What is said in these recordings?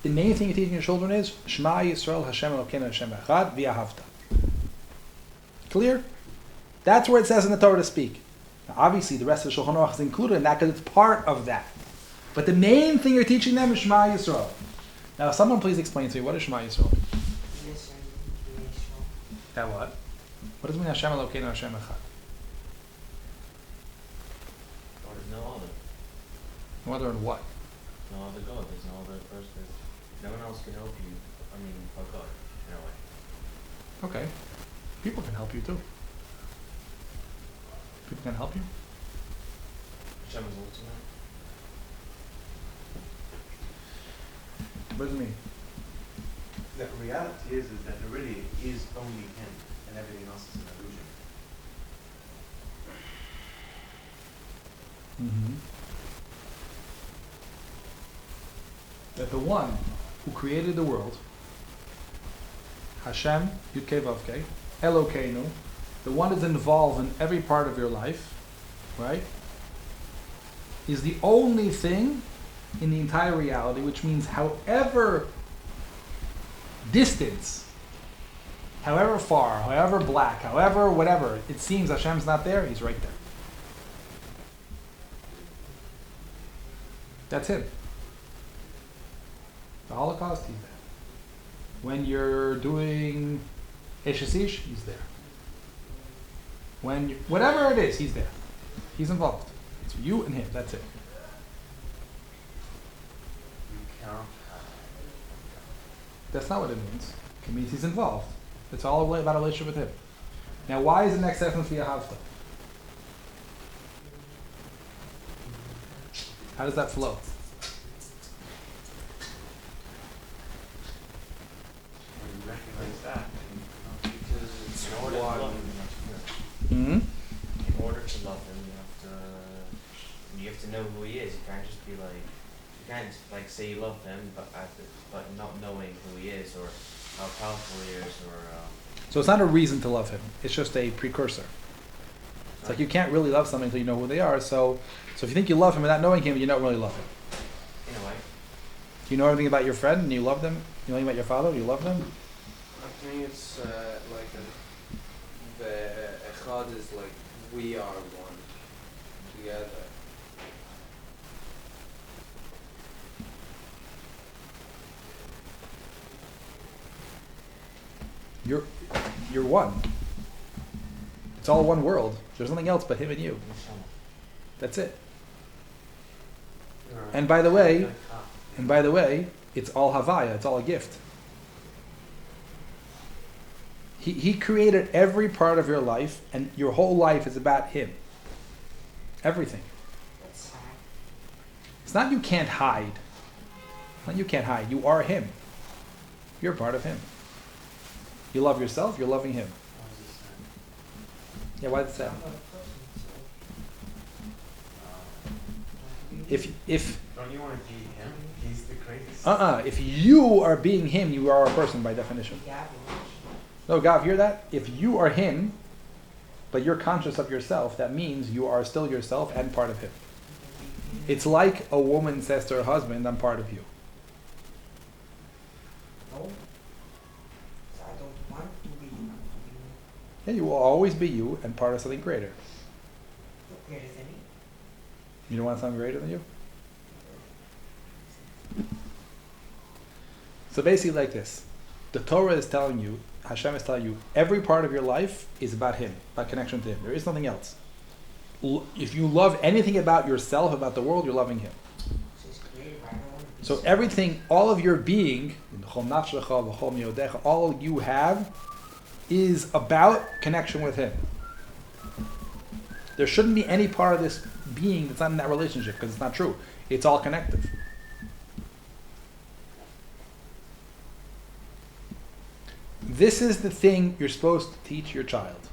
the main thing you're teaching your children is Shema Yisrael Hashem Elokeinu Hashem Echad V'Ahavta. Clear? That's where it says in the Torah to speak. Now, obviously, the rest of the Shulchan Aruch is included in that because it's part of that. But the main thing you're teaching them is Shema Yisrael. Now, someone please explain to me, what is Shema Yisrael? That what? What does it mean Hashem Elokeinu Hashem Echad? Or there's no other. No other in what? No other God. There's no other person. No one else can help you. I mean, but God, in a way. Okay. People can help you too. People can help you. Hashem is ultimate. What does it mean? The reality is that it really is only him, and everything else is an illusion. Mm-hmm. That the one who created the world, Hashem, Yud-Kei Vav-Kei, Elokeinu, the one that's involved in every part of your life, right, is the only thing in the entire reality, which means however distance, however far, however black, however whatever, it seems Hashem's not there, he's right there. That's him. The Holocaust, he's there. When you're doing Eshesish, he's there. When whatever it is, he's there. He's involved. It's you and him. That's it. You can't. That's not what it means. It means he's involved. It's all about a relationship with him. Now, why is the next sentence V'Ahavta? How does that flow? When you recognize that, Because it's in order to love him, Mm-hmm. in order to love him, you have to know who he is. You can't just be like, you can't like say you love him, but not knowing who he is or how powerful he is or. So it's not a reason to love him. It's just a precursor. It's like you can't really love something until you know who they are. So if you think you love him without knowing him, you don't really love him. In a way. Do you know everything about your friend and you love them? You know anything about your father? You love them? I think it's like the Echad is like we are one together. You're one. It's all one world. There's nothing else but him and you. That's it. And by the way, it's all Havaya. It's all a gift. He created every part of your life, and your whole life is about him. Everything. It's not you can't hide. It's not you can't hide. You are him. You're part of him. You love yourself, you're loving him. Yeah, why is it sad? If don't you want to be him? He's the greatest. if you are being him, you are a person by definition. No, Gav, hear that? If you are him, but you're conscious of yourself, that means you are still yourself and part of him. It's like a woman says to her husband, I'm part of you. No. I don't want to be. Yeah, you will always be you and part of something greater. Greater than me. You don't want something greater than you? So basically like this. The Torah is telling you, Hashem is telling you, every part of your life is about him, about connection to him. There is nothing else. If you love anything about yourself, about the world, you're loving him. So everything, all of your being, all you have is about connection with him. There shouldn't be any part of this being that's not in that relationship, because it's not true. It's all connective. This is the thing you're supposed to teach your child.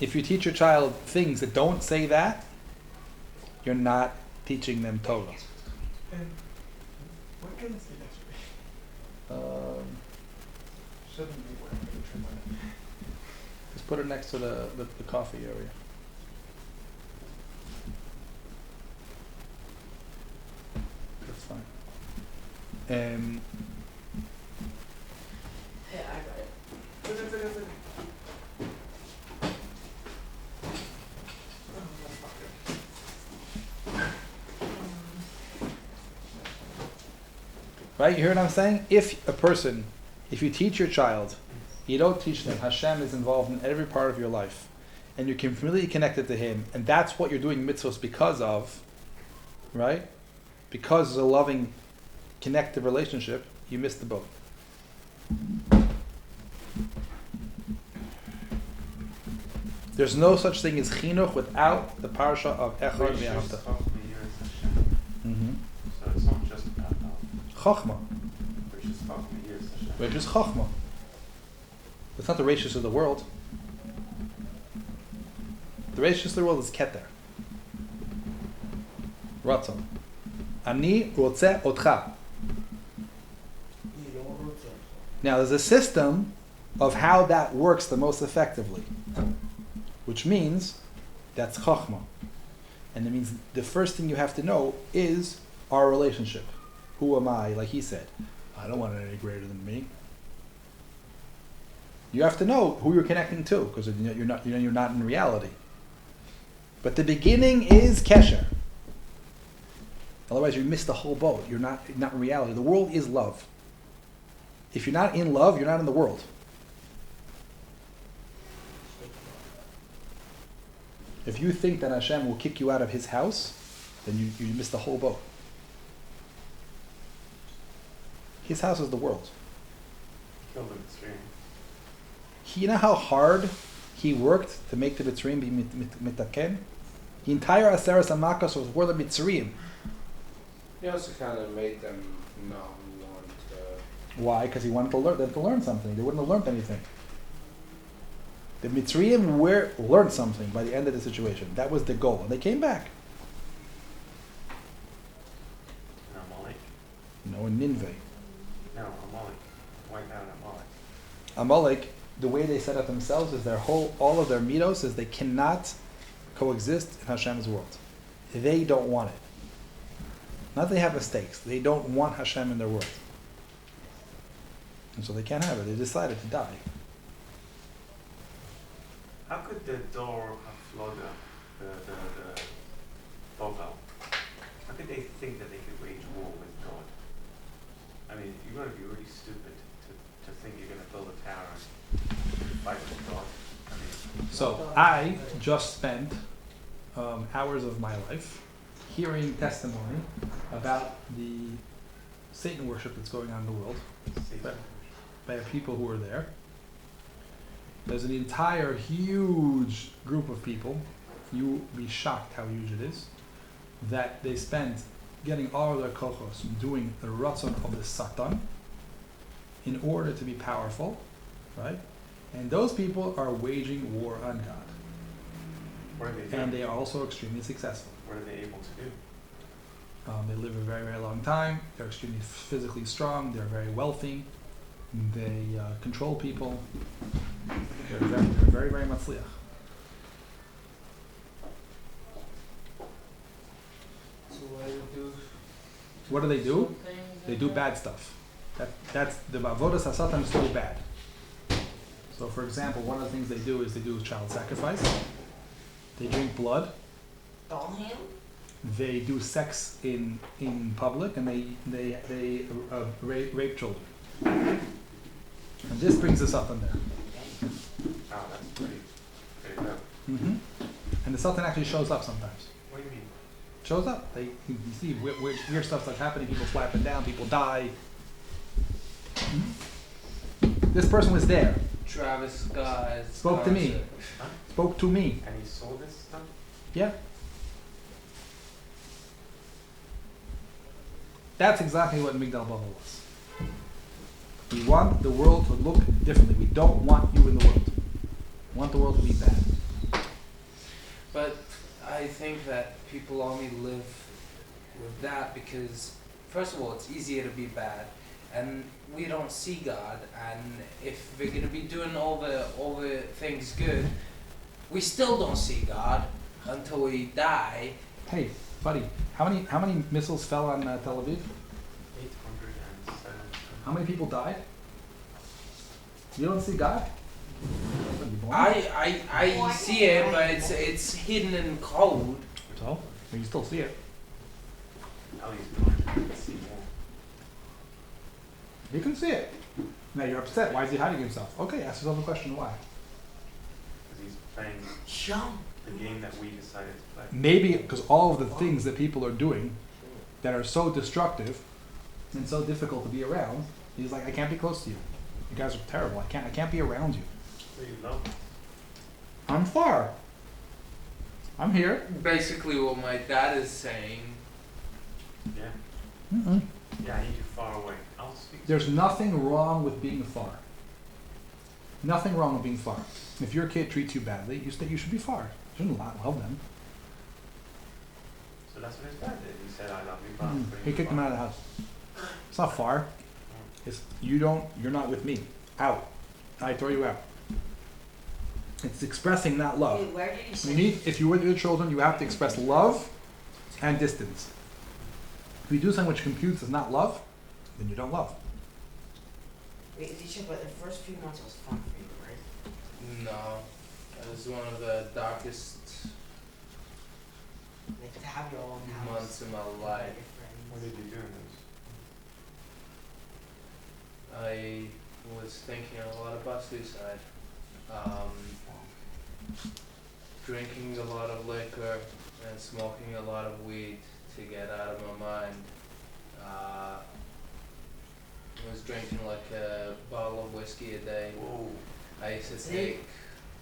If you teach your child things that don't say that, you're not teaching them Torah. What can I say next week? Shouldn't be wearing it. Just put it next to the coffee area. Um, Yeah, I got it. right? You hear what I'm saying? If you teach your child, you don't teach them, Hashem is involved in every part of your life, and you're completely connected to Him, and that's what you're doing mitzvahs because of, right? Because of a loving, connected relationship, you miss the boat. There's no such thing as chinuch without the parsha of Echad V'Ahavta. Mm-hmm. So it's not just about Chochmah, Hashem. which is Chochmah. It's not the ratios of the world. The ratios of the world is Keter. Ratzon. Ani rotze otcha. Now there's a system of how that works the most effectively, which means that's Chachma. And it means the first thing you have to know is our relationship. Who am I? Like he said, I don't want it any greater than me. You have to know who you're connecting to, because you're not in reality. But the beginning is Kesher. Otherwise, you miss the whole boat. You're not in reality. The world is love. If you're not in love, you're not in the world. If you think that Hashem will kick you out of His house, then you miss the whole boat. His house is the world. Killed him extreme. You know how hard he worked to make the Mitzrayim be mitaken? The entire Aseres HaMakkos was for the Mitzrayim. He also kind of made them not want to... Why? Because he wanted them to learn something. They wouldn't have learned anything. The Mitzrayim learned something by the end of the situation. That was the goal. And they came back. And Amalek. No, in Nineveh. No, Amalek. Wiped out Amalek. Amalek, the way they set up themselves is all of their mitos is they cannot coexist in Hashem's world. They don't want it. Not that they have mistakes. They don't want Hashem in their world. And so they can't have it. They decided to die. How could the door have flooded the Bovel? How could they think that they could wage war with God? I mean, you've got to be really stupid to think you're going to build a tower and fight with God. I mean, So I just spent hours of my life hearing testimony about the Satan worship that's going on in the world by people who are there. There's an entire huge group of people, you'll be shocked how huge it is, that they spend getting all of their kochos from doing the ratzon of the Satan in order to be powerful, right? And those people are waging war on God. what are they doing? And they are also extremely successful. What are they able to do? They live a very, very long time. They're extremely physically strong. They're very wealthy. They control people. They're very, very matzliach. So What do they do? They do bad stuff. That's the avodas hasatan is still bad. So, for example, one of the things they do is they do child sacrifice. They drink blood. They do sex in public, and they rape children. And this brings us up in there. Oh, that's pretty low. Mm-hmm. And the Satan actually shows up sometimes. What do you mean? Shows up. You see weird stuff like happening. People flapping down. People die. Mm-hmm. This person was there. Travis Scott Spoke to me. Huh? Spoke to me. And he saw this stuff? Yeah. That's exactly what Migdal Bavel was. We want the world to look differently. We don't want you in the world. We want the world to be bad. But I think that people only live with that because, first of all, it's easier to be bad, and we don't see God. And if we're gonna be doing all the things good, we still don't see God until we die. Hey, buddy, how many missiles fell on Tel Aviv? How many people died? You don't see God? I see it, but it's hidden in code. So? But you still see it. Now he's going to see more. You can see it. Now you're upset. Why is he hiding himself? Okay, ask yourself a question. Why? Because he's playing the game that we decided to play. Maybe because all of the things that people are doing that are so destructive and so difficult to be around, he's like, I can't be close to you. You guys are terrible. I can't be around you. So you love him. I'm far. I'm here. Basically, what my dad is saying. Yeah. Mm-mm. Yeah, I need you far away. I'll speak to There's you. nothing wrong with being far. Nothing wrong with being far. If your kid treats you badly, you should be far. You shouldn't love them. So that's what his dad did. He said, I love you, but I'm putting He you kicked him far. out of the house. It's not far. It's you're not with me. Out. I throw you out. It's expressing that love. Wait, where did he say? If you're with your children, you have to express love and distance. If you do something which computes as not love, then you don't love. Wait, Alicia, but the first few months was fun for you, right? No, it was one of the darkest Like to have your own house. months in my life. What did you do in this? I was thinking a lot about suicide. Drinking a lot of liquor and smoking a lot of weed to get out of my mind. I was drinking like a bottle of whiskey a day. Whoa. I used to take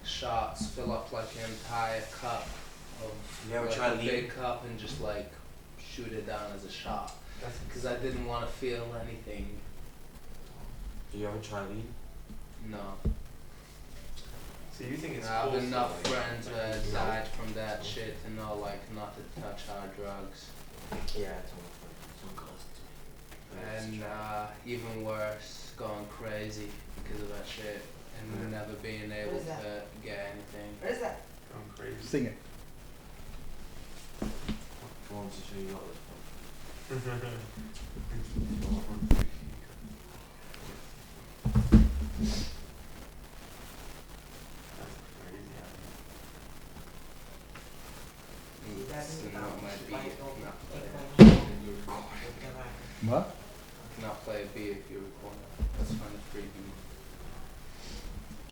shots, fill up like an entire cup of You ever like try a lean? big cup and just like shoot it down as a shot That's because I didn't want to feel anything. Do you ever try lean? No. So you think it's I have cool enough stuff, friends like, that you know? died from that shit to know like not to touch hard drugs. Yeah, someone calls it to me. And even worse, going crazy because of that shit and Yeah. never being able What is that? to get anything. What is that? Going crazy. Sing it. I want to show you all this one. It's not my beat. Not play it. What? Not play a beat if you record it. That's kind of freaky.